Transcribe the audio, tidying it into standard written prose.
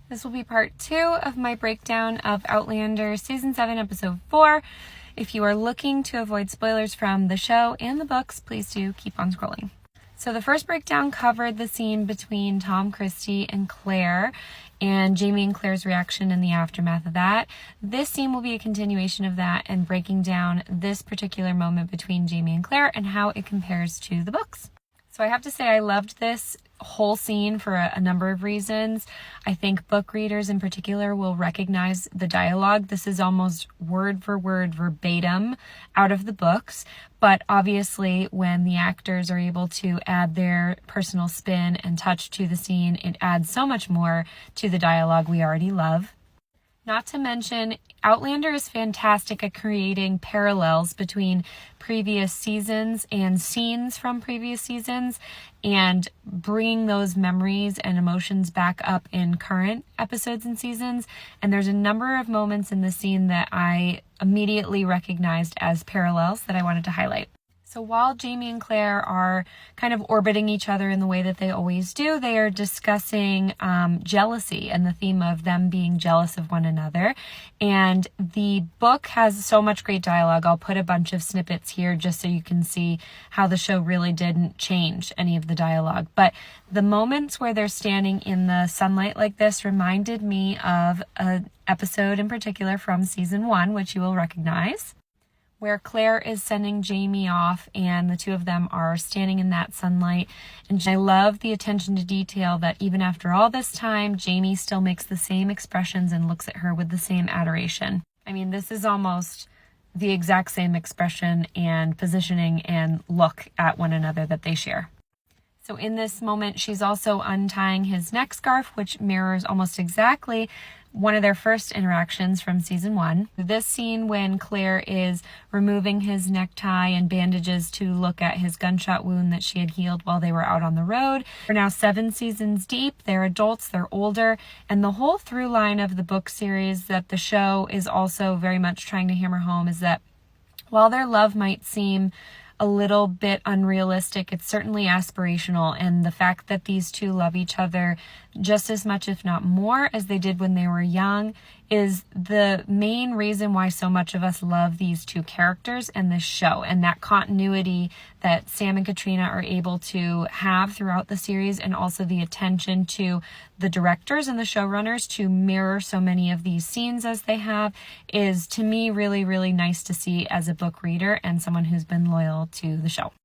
This will be part 2 of my breakdown of Outlander Season 7, Episode 4. If you are looking to avoid spoilers from the show and the books, please do keep on scrolling. So the first breakdown covered the scene between Tom Christie and Claire, and Jamie and Claire's reaction in the aftermath of that. This scene will be a continuation of that and breaking down this particular moment between Jamie and Claire and how it compares to the books. So I have to say I loved this whole scene for a number of reasons. I think book readers in particular will recognize the dialogue. This is almost word for word verbatim out of the books, but obviously when the actors are able to add their personal spin and touch to the scene, it adds so much more to the dialogue we already love. Not to mention, Outlander is fantastic at creating parallels between previous seasons and scenes from previous seasons and bringing those memories and emotions back up in current episodes and seasons. And there's a number of moments in the scene that I immediately recognized as parallels that I wanted to highlight. So while Jamie and Claire are kind of orbiting each other in the way that they always do, they are discussing jealousy and the theme of them being jealous of one another. And the book has so much great dialogue. I'll put a bunch of snippets here just so you can see how the show really didn't change any of the dialogue. But the moments where they're standing in the sunlight like this reminded me of an episode in particular from season 1, which you will recognize, where Claire is sending Jamie off and the two of them are standing in that sunlight. And I love the attention to detail that even after all this time, Jamie still makes the same expressions and looks at her with the same adoration. I mean, this is almost the exact same expression and positioning and look at one another that they share. So in this moment, she's also untying his neck scarf, which mirrors almost exactly one of their first interactions from season 1. This scene when Claire is removing his necktie and bandages to look at his gunshot wound that she had healed while they were out on the road. We're now 7 seasons deep. They're adults, they're older, and the whole through line of the book series that the show is also very much trying to hammer home is that while their love might seem a little bit unrealistic, it's certainly aspirational, and the fact that these two love each other just as much, if not more, as they did when they were young is the main reason why so much of us love these two characters and this show, and that continuity that Sam and Katrina are able to have throughout the series, and also the attention to the directors and the showrunners to mirror so many of these scenes as they have is, to me, really, really nice to see as a book reader and someone who's been loyal to the show.